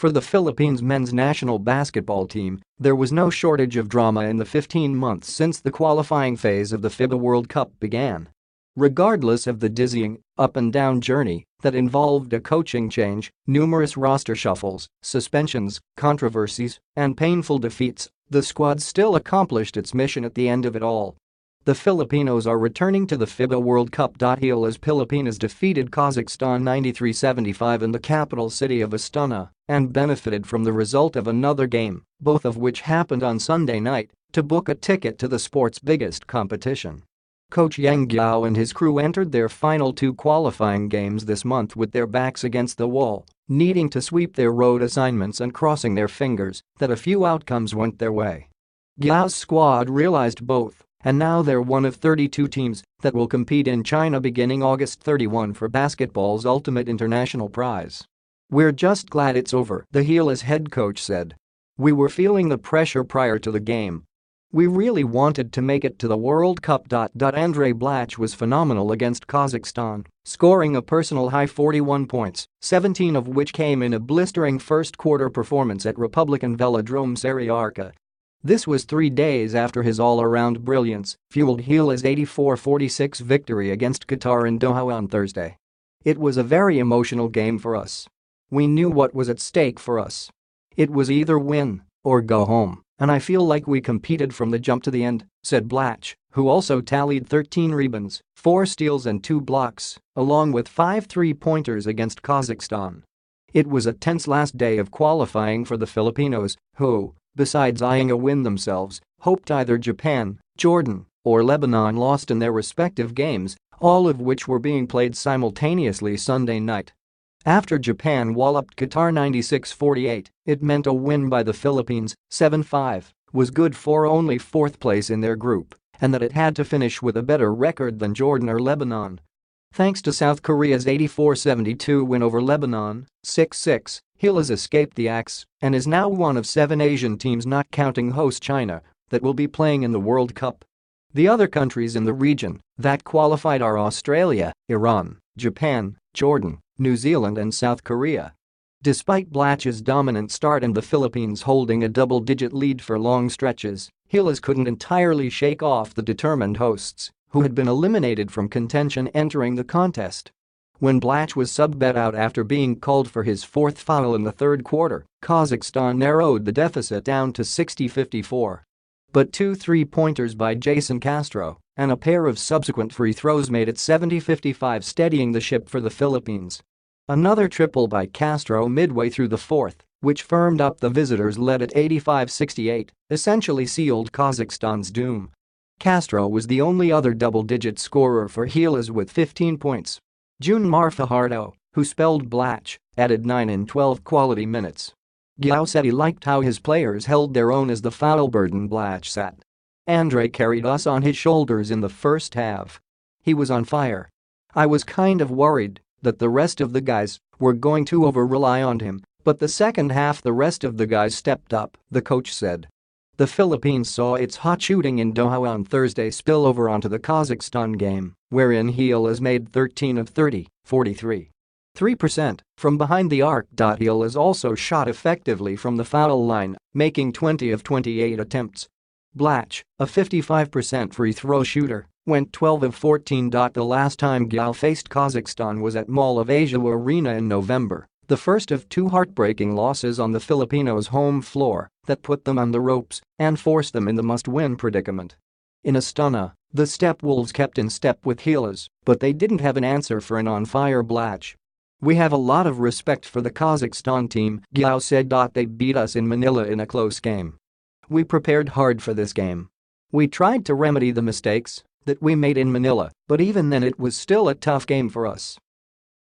For the Philippines men's national basketball team, there was no shortage of drama in the 15 months since the qualifying phase of the FIBA World Cup began. Regardless of the dizzying, up-and-down journey that involved a coaching change, numerous roster shuffles, suspensions, controversies, and painful defeats, the squad still accomplished its mission at the end of it all. The Filipinos are returning to the FIBA World Cup. Gilas Pilipinas defeated Kazakhstan 93-75 in the capital city of Astana and benefited from the result of another game, both of which happened on Sunday night, to book a ticket to the sport's biggest competition. Coach Yeng Guiao and his crew entered their final two qualifying games this month with their backs against the wall, needing to sweep their road assignments and crossing their fingers that a few outcomes went their way. Guiao's squad realized both, and now they're one of 32 teams that will compete in China beginning August 31 for basketball's ultimate international prize. "We're just glad it's over," the Gilas head coach said. "We were feeling the pressure prior to the game. We really wanted to make it to the World Cup. Andre Blach was phenomenal against Kazakhstan, scoring a personal high 41 points, 17 of which came in a blistering first-quarter performance at Republican Velodrome Saryarka. This was 3 days after his all-around brilliance fueled Gilas' 84-46 victory against Qatar in Doha on Thursday. "It was a very emotional game for us. We knew what was at stake for us. It was either win or go home, and I feel like we competed from the jump to the end," said Blach, who also tallied 13 rebounds, 4 steals and 2 blocks, along with 5 three-pointers against Kazakhstan. It was a tense last day of qualifying for the Filipinos, who, besides eyeing a win themselves, hoped either Japan, Jordan, or Lebanon lost in their respective games, all of which were being played simultaneously Sunday night. After Japan walloped Qatar 96-48, it meant a win by the Philippines, 7-5, was good for only 4th place in their group, and that it had to finish with a better record than Jordan or Lebanon. Thanks to South Korea's 84-72 win over Lebanon, 6-6, Gilas escaped the axe and is now one of 7 Asian teams, not counting host China, that will be playing in the World Cup. The other countries in the region that qualified are Australia, Iran, Japan, Jordan, New Zealand and South Korea. Despite Blach's dominant start and the Philippines holding a double-digit lead for long stretches, Gilas couldn't entirely shake off the determined hosts, who had been eliminated from contention entering the contest. When Blach was subbed out after being called for his 4th foul in the 3rd quarter, Kazakhstan narrowed the deficit down to 60-54. But 2 three-pointers by Jason Castro and a pair of subsequent free throws made it 70-55, steadying the ship for the Philippines. Another triple by Castro midway through the 4th, which firmed up the visitors' lead at 85-68, essentially sealed Kazakhstan's doom. Castro was the only other double-digit scorer for Gilas with 15 points. Junmar Fajardo, who spelled Blach, added 9 in 12 quality minutes. Guiao said he liked how his players held their own as the foul burden Blach sat. "Andre carried us on his shoulders in the first half. He was on fire. I was kind of worried that the rest of the guys were going to over-rely on him, but the second half the rest of the guys stepped up," the coach said. The Philippines saw its hot shooting in Doha on Thursday spill over onto the Kazakhstan game, wherein Gilas made 13 of 30, 43% from behind the arc. Gilas also shot effectively from the foul line, making 20 of 28 attempts. Blach, a 55% free throw shooter, went 12 of 14. The last time Giao faced Kazakhstan was at Mall of Asia Arena in November, the first of 2 heartbreaking losses on the Filipinos' home floor that put them on the ropes and forced them in the must-win predicament. In Astana, the Steppe Wolves kept in step with Gilas, but they didn't have an answer for an on-fire Blach. "We have a lot of respect for the Kazakhstan team," Guiao said. "They beat us in Manila in a close game. We prepared hard for this game. We tried to remedy the mistakes that we made in Manila, but even then it was still a tough game for us.